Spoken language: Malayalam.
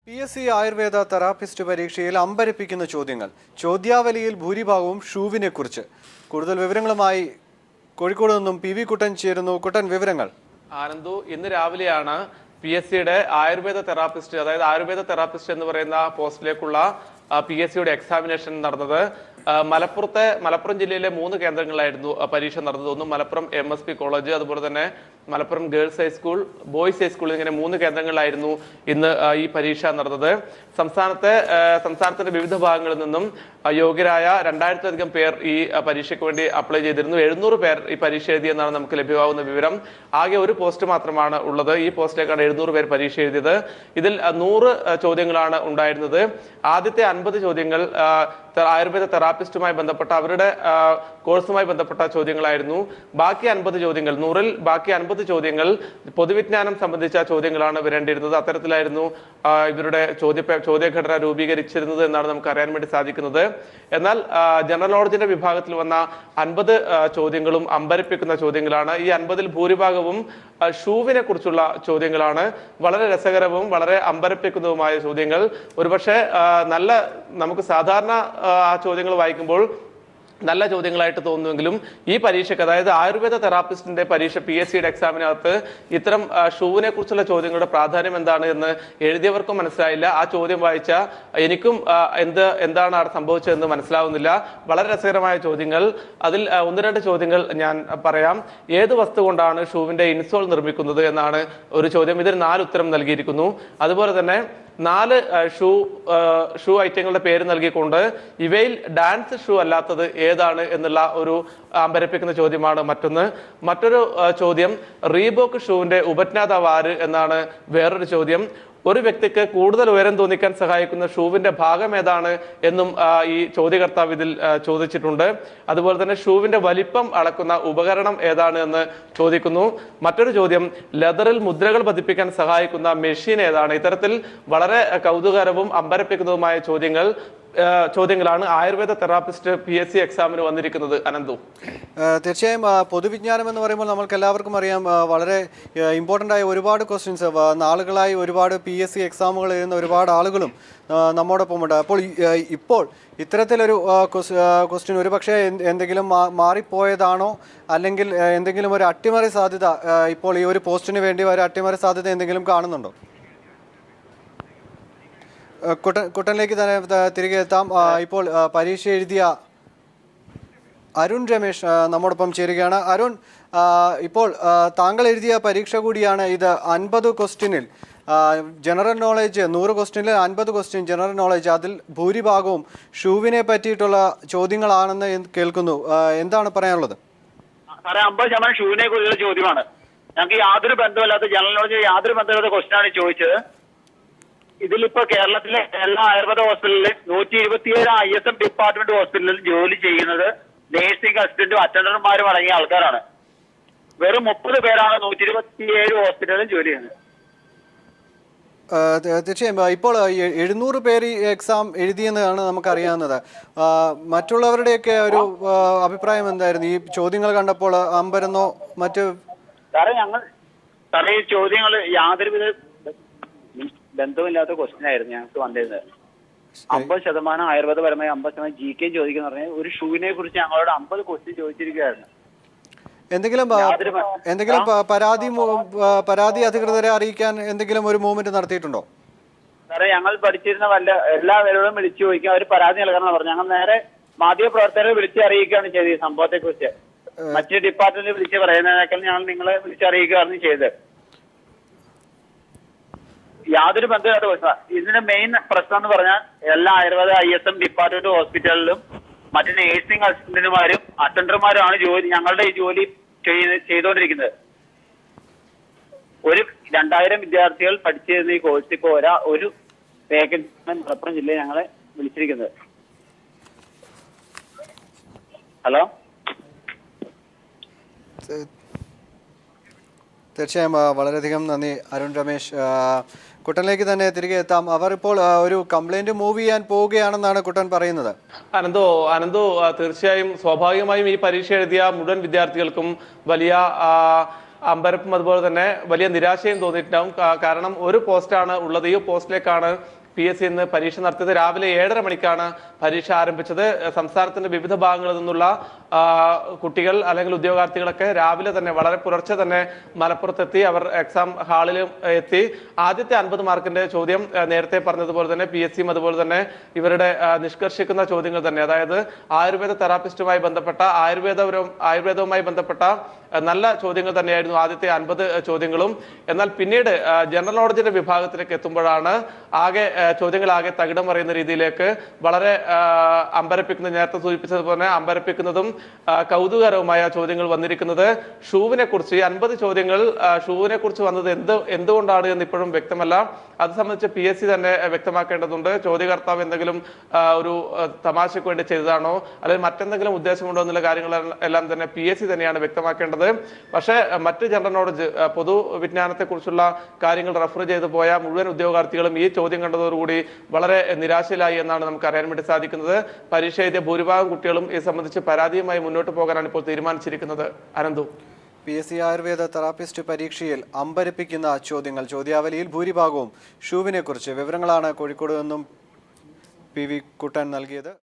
PSC ആയുർവേദ തെറാപ്പിസ്റ്റ് പരീക്ഷയിൽ അമ്പരപ്പിക്കുന്ന ചോദ്യങ്ങൾ. ചോദ്യാവലിയിൽ ഭൂരിഭാഗവും ഷൂവിനെക്കുറിച്ച്. കൂടുതൽ വിവരങ്ങളുമായി കോഴിക്കോട് നിന്നും PV കുട്ടൻ ചേരുന്നു. കുട്ടൻ, വിവരങ്ങൾ. ആനന്ദു, ഇന്ന് രാവിലെയാണ് PSCയുടെ ആയുർവേദ തെറാപ്പിസ്റ്റ്, അതായത് ആയുർവേദ തെറാപ്പിസ്റ്റ് എന്ന് പറയുന്ന പോസ്റ്റിലേക്കുള്ള PSCയുടെ എക്സാമിനേഷൻ നടന്നത്. മലപ്പുറം ജില്ലയിലെ 3 കേന്ദ്രങ്ങളിലായിരുന്നു പരീക്ഷ നടന്നത്. ഒന്ന് മലപ്പുറം MSP കോളേജ്, അതുപോലെ തന്നെ Malappuram girls high school, boys high school, ഇങ്ങനെ 3 കേന്ദ്രങ്ങളിലായിരുന്നു ഇന്ന് ഈ പരീക്ഷ നടന്നത്. സംസ്ഥാനത്തിന്റെ വിവിധ ഭാഗങ്ങളിൽ നിന്നും യോഗ്യരായ 2000-ലധികം പേർ ഈ പരീക്ഷയ്ക്ക് വേണ്ടി അപ്ലൈ ചെയ്തിരുന്നു. 700 പേർ ഈ പരീക്ഷ എഴുതിയെന്നാണ് നമുക്ക് ലഭ്യമാകുന്ന വിവരം. ആകെ ഒരു പോസ്റ്റ് മാത്രമാണ് ഉള്ളത്. ഈ പോസ്റ്റിലേക്കാണ് 700 പേർ പരീക്ഷ എഴുതിയത്. ഇതിൽ 100 ചോദ്യങ്ങളാണ് ഉണ്ടായിരുന്നത്. ആദ്യത്തെ 50 ചോദ്യങ്ങൾ ആയുർവേദ തെറാപ്പിസ്റ്റുമായി ബന്ധപ്പെട്ട അവരുടെ കോഴ്സുമായി ബന്ധപ്പെട്ട ചോദ്യങ്ങളായിരുന്നു. ബാക്കി 50 ചോദ്യങ്ങൾ, 100-ൽ ബാക്കി 50 ചോദ്യങ്ങൾ പൊതുവിജ്ഞാനം സംബന്ധിച്ച ചോദ്യങ്ങളാണ് വരേണ്ടിയിരുന്നത്. അത്തരത്തിലായിരുന്നു ഇവരുടെ ചോദ്യഘടന രൂപീകരിച്ചിരുന്നത് എന്നാണ് നമുക്ക് അറിയാൻ വേണ്ടി സാധിക്കുന്നത്. എന്നാൽ ജനറൽ നോളജിന്റെ വിഭാഗത്തിൽ വന്ന 50 ചോദ്യങ്ങളും അമ്പരപ്പിക്കുന്ന ചോദ്യങ്ങളാണ്. ഈ 50-ൽ ഭൂരിഭാഗവും ഷൂവിനെ കുറിച്ചുള്ള ചോദ്യങ്ങളാണ്. വളരെ രസകരവും വളരെ അമ്പരപ്പിക്കുന്നതുമായ ചോദ്യങ്ങൾ. ഒരുപക്ഷെ നമുക്ക് സാധാരണ ആ ചോദ്യങ്ങൾ വായിക്കുമ്പോൾ നല്ല ചോദ്യങ്ങളായിട്ട് തോന്നുമെങ്കിലും ഈ പരീക്ഷയ്ക്ക്, അതായത് ആയുർവേദ തെറാപ്പിസ്റ്റിന്റെ പരീക്ഷ PSCയുടെ എക്സാമിനകത്ത് ഇത്തരം ഷൂവിനെ കുറിച്ചുള്ള ചോദ്യങ്ങളുടെ പ്രാധാന്യം എന്താണ് എന്ന് എഴുതിയവർക്കും മനസ്സിലായില്ല. ആ ചോദ്യം വായിച്ച എനിക്കും എന്താണ് അവിടെ സംഭവിച്ചതെന്ന് മനസ്സിലാവുന്നില്ല. വളരെ രസകരമായ ചോദ്യങ്ങൾ. അതിൽ 1-2 ചോദ്യങ്ങൾ ഞാൻ പറയാം. ഏത് വസ്തു കൊണ്ടാണ് ഷൂവിന്റെ ഇൻസോൾ നിർമ്മിക്കുന്നത് എന്നാണ് ഒരു ചോദ്യം. ഇതിന് 4 ഉത്തരം നൽകിയിരിക്കുന്നു. അതുപോലെ തന്നെ 4 ഷൂ ഐറ്റങ്ങളുടെ പേര് നൽകിക്കൊണ്ട് ഇവയിൽ ഡാൻസ് ഷൂ അല്ലാത്തത് ഏതാണ് എന്നുള്ള ഒരു അമ്പരപ്പിക്കുന്ന ചോദ്യമാണ് മറ്റൊരു ചോദ്യം. റീബോക്ക് ഷൂവിന്റെ ഉപജ്ഞാതാവ് ആര് എന്നാണ് വേറൊരു ചോദ്യം. ഒരു വ്യക്തിക്ക് കൂടുതൽ ഉയരം തോന്നിക്കാൻ സഹായിക്കുന്ന ഷൂവിന്റെ ഭാഗം ഏതാണ് എന്നും ഈ ചോദ്യകർത്താവ് ഇതിൽ ചോദിച്ചിട്ടുണ്ട്. അതുപോലെ തന്നെ ഷൂവിന്റെ വലിപ്പം അളക്കുന്ന ഉപകരണം ഏതാണ് എന്ന് ചോദിക്കുന്നു. മറ്റൊരു ചോദ്യം, ലെതറിൽ മുദ്രകൾ പതിപ്പിക്കാൻ സഹായിക്കുന്ന മെഷീൻ ഏതാണ്? ഇത്തരത്തിൽ വളരെ കൗതുകരവും അമ്പരപ്പിക്കുന്നതുമായ ചോദ്യങ്ങളാണ് ആയുർവേദ തെറാപ്പിസ്റ്റ് PSC എക്സാമിന് വന്നിരിക്കുന്നത്. അനന്തു, തീർച്ചയായും പൊതുവിജ്ഞാനം എന്ന് പറയുമ്പോൾ നമ്മൾക്ക് എല്ലാവർക്കും അറിയാം, വളരെ ഇമ്പോർട്ടൻ്റ് ആയ ഒരുപാട് ക്വസ്റ്റ്യൻസ് നാളുകളായി ഒരുപാട് PSC എക്സാമുകൾ എഴുതുന്ന ഒരുപാട് ആളുകളും നമ്മോടൊപ്പമുണ്ട്. അപ്പോൾ ഇപ്പോൾ ഇത്തരത്തിലൊരു ക്വസ്റ്റ്യൻ ഒരുപക്ഷെ എന്തെങ്കിലും മാറിപ്പോയതാണോ, അല്ലെങ്കിൽ എന്തെങ്കിലും ഒരു അട്ടിമറി സാധ്യത, ഇപ്പോൾ ഈ ഒരു പോസ്റ്റിന് വേണ്ടി ഒരു അട്ടിമറി സാധ്യത എന്തെങ്കിലും കാണുന്നുണ്ടോ? കുട്ടനിലേക്ക് തന്നെ തിരികെ എത്താം. ഇപ്പോൾ പരീക്ഷ എഴുതിയ അരുൺ രമേശ് നമ്മോടൊപ്പം ചേരുകയാണ്. അരുൺ, ഇപ്പോൾ താങ്കൾ എഴുതിയ പരീക്ഷ കൂടിയാണ് ഇത്. 50 ക്വസ്റ്റ്യനിൽ ജനറൽ നോളേജ്, 100 ക്വസ്റ്റ്യനിൽ 50 ക്വസ്റ്റ്യൻ ജനറൽ നോളേജ്. അതിൽ ഭൂരിഭാഗവും ഷൂവിനെ പറ്റിയിട്ടുള്ള ചോദ്യങ്ങളാണെന്ന് കേൾക്കുന്നു. എന്താണ് പറയാനുള്ളത്? 50% ഷൂവിനെ കുറിച്ചുള്ള ചോദ്യമാണ്. ഞങ്ങൾക്ക് യാതൊരു ബന്ധമില്ലാത്ത, ജനറൽ നോളജ് യാതൊരു ബന്ധമില്ലാത്ത ക്വസ്റ്റ്യനാണ് ചോദിച്ചത്. ഇതിലിപ്പോ കേരളത്തിലെ എല്ലാ ആയുർവേദ ഹോസ്പിറ്റലിലും 127 ISM ഡിപ്പാർട്ട്മെന്റ് ഹോസ്പിറ്റലിൽ ജോലി ചെയ്യുന്നത് നേഴ്സിംഗ് അസിസ്റ്റന്റും അറ്റൻഡർമാരും അടങ്ങിയ ആൾക്കാരാണ്. വെറും 30 പേരാണ് 127 ഹോസ്പിറ്റലിലും ജോലി ചെയ്യുന്നത്. തീർച്ചയായും ഇപ്പോൾ 700 പേര് ഈ എക്സാം എഴുതിയെന്നാണ് നമുക്കറിയാവുന്നത്. മറ്റുള്ളവരുടെയൊക്കെ ഒരു അഭിപ്രായം എന്തായിരുന്നു ഈ ചോദ്യങ്ങൾ കണ്ടപ്പോൾ? അമ്പരന്നോ മറ്റ്? സാറേ ഈ ചോദ്യങ്ങൾ യാതൊരുവിധ ബന്ധമില്ലാത്ത ക്വസ്റ്റ്യൻ ആയിരുന്നു ഞങ്ങൾക്ക് വന്നിരുന്നത്. 50% ആയുർവേദപരമായി, 50% GK ചോദിക്കുന്ന പറഞ്ഞാൽ ഒരു ഷൂവിനെ കുറിച്ച് ഞങ്ങളോട് 50 ക്വസ്റ്റ്യൻ ചോദിച്ചിരിക്കുകയായിരുന്നു. എന്തെങ്കിലും പരാതി അധികൃതരെ അറിയിക്കാൻ എന്തെങ്കിലും ഒരു മൂവ്മെന്റ് നടത്തിയിട്ടുണ്ടോ? സാറേ ഞങ്ങൾ പഠിച്ചിരുന്ന എല്ലാവരോടും വിളിച്ചു ചോദിക്കാം, അവർ പരാതി നൽകണമെന്ന് പറഞ്ഞു. ഞങ്ങൾ നേരെ മാധ്യമപ്രവർത്തകരെ വിളിച്ച് അറിയിക്കുകയാണ് ചെയ്തത്. ഈ സംഭവത്തെ കുറിച്ച് മറ്റ് ഡിപ്പാർട്ട്മെന്റിൽ വിളിച്ച് പറയുന്നതിനേക്കാൾ ഞങ്ങൾ നിങ്ങളെ വിളിച്ചറിയിക്കുകയാണ് ചെയ്തത്. യാതൊരു ബന്ധമില്ലാത്ത ഇതിന്റെ മെയിൻ പ്രശ്നം എന്ന് പറഞ്ഞാൽ എല്ലാ ആയുർവേദ ISM ഡിപ്പാർട്ട്മെന്റ് ഹോസ്പിറ്റലിലും മറ്റു നേഴ്സിംഗ് അസിസ്റ്റന്റുമാരും അറ്റൻഡർമാരുമാണ് ഞങ്ങളുടെ ഈ ജോലി ചെയ്തുകൊണ്ടിരിക്കുന്നത്. ഒരു 2000 വിദ്യാർത്ഥികൾ പഠിച്ചിരുന്ന ഈ കോഴ്സ് ഇപ്പോൾ ഒരു വേക്കൻസി മലപ്പുറം ജില്ലയിൽ ഞങ്ങളെ വിളിച്ചിരിക്കുന്നത്. ഹലോ, തീർച്ചയായും വളരെയധികം നന്ദി അരുൺ രമേശ്. കുട്ടനിലേക്ക് തന്നെ തിരികെ എത്താം. അവർ ഇപ്പോൾ ഒരു കംപ്ലൈന്റ് മൂവ് ചെയ്യാൻ പോവുകയാണെന്നാണ് കുട്ടൻ പറയുന്നത്. അനന്തു, തീർച്ചയായും സ്വാഭാവികമായും ഈ പരീക്ഷ എഴുതിയ മുഴുവൻ വിദ്യാർത്ഥികൾക്കും വലിയ അമ്പരപ്പും അതുപോലെ തന്നെ വലിയ നിരാശയും തോന്നിയിട്ടുണ്ടാവും. കാരണം ഒരു പോസ്റ്റാണ് ഉള്ളത്. ഈ പോസ്റ്റിലേക്കാണ് PSC ഇന്ന് പരീക്ഷ നടത്തിയത്. രാവിലെ 7:30 മണിക്കാണ് പരീക്ഷ ആരംഭിച്ചത്. സംസ്ഥാനത്തിന്റെ വിവിധ ഭാഗങ്ങളിൽ നിന്നുള്ള കുട്ടികൾ അല്ലെങ്കിൽ ഉദ്യോഗാർത്ഥികളൊക്കെ രാവിലെ തന്നെ വളരെ പുലർച്ചെ തന്നെ മലപ്പുറത്തെത്തി. അവർ എക്സാം ഹാളിലും എത്തി. ആദ്യത്തെ 50 മാർക്കിന്റെ ചോദ്യം നേരത്തെ പറഞ്ഞതുപോലെ തന്നെ PSCയും അതുപോലെ തന്നെ ഇവരുടെ നിഷ്കർഷിക്കുന്ന ചോദ്യങ്ങൾ തന്നെ, അതായത് ആയുർവേദ തെറാപ്പിസ്റ്റുമായി ബന്ധപ്പെട്ട ആയുർവേദവുമായി ബന്ധപ്പെട്ട നല്ല ചോദ്യങ്ങൾ തന്നെയായിരുന്നു ആദ്യത്തെ 50 ചോദ്യങ്ങളും. എന്നാൽ പിന്നീട് ജനറൽ നോളജിന്റെ വിഭാഗത്തിലേക്ക് എത്തുമ്പോഴാണ് ചോദ്യങ്ങൾ ആകെ തകിടം മറിയുന്ന രീതിയിലേക്ക് വളരെ അമ്പരപ്പിക്കുന്ന, നേരത്തെ സൂചിപ്പിച്ചതുപോലെ അമ്പരപ്പിക്കുന്നതും കൗതുകകരവുമായ ചോദ്യങ്ങൾ വന്നിരിക്കുന്നത്. ഷൂവിനെ കുറിച്ച് 50 ചോദ്യങ്ങൾ ഷൂവിനെ കുറിച്ച് വന്നത് എന്തുകൊണ്ടാണ് എന്ന് ഇപ്പോഴും വ്യക്തമല്ല. അത് സംബന്ധിച്ച് PSC തന്നെ വ്യക്തമാക്കേണ്ടതുണ്ട്. ചോദ്യകർത്താവ് എന്തെങ്കിലും ഒരു തമാശയ്ക്ക് വേണ്ടി ചെയ്തതാണോ അല്ലെങ്കിൽ മറ്റെന്തെങ്കിലും ഉദ്ദേശമുണ്ടോ എന്നുള്ള കാര്യങ്ങളെല്ലാം തന്നെ PSC തന്നെയാണ് വ്യക്തമാക്കേണ്ടത്. പക്ഷേ മറ്റ് ജനറൽ നോളജ് പൊതുവിജ്ഞാനത്തെ കുറിച്ചുള്ള കാര്യങ്ങൾ റെഫർ ചെയ്തു പോയ മുഴുവൻ ഉദ്യോഗാർത്ഥികളും ഈ ചോദ്യം കണ്ടതോടുകൂടി വളരെ നിരാശയിലായി എന്നാണ് നമുക്ക് അറിയാൻ വേണ്ടി സാധിക്കുന്നത്. പരീക്ഷ എഴുതിയ ഭൂരിഭാഗം കുട്ടികളും ഇത് സംബന്ധിച്ച് പരാതിയുമായി മുന്നോട്ട് പോകാനാണ് ഇപ്പോൾ തീരുമാനിച്ചിരിക്കുന്നത്. അനന്തു, PSC ആയുർവേദ തെറാപ്പിസ്റ്റ് പരീക്ഷയിൽ അമ്പരപ്പിക്കുന്ന ചോദ്യങ്ങൾ. ചോദ്യാവലിയിൽ ഭൂരിഭാഗവും ഷൂവിനെ കുറിച്ച്. വിവരങ്ങളാണ് കോഴിക്കോട് നിന്നും PV കുട്ടൻ നൽകിയത്.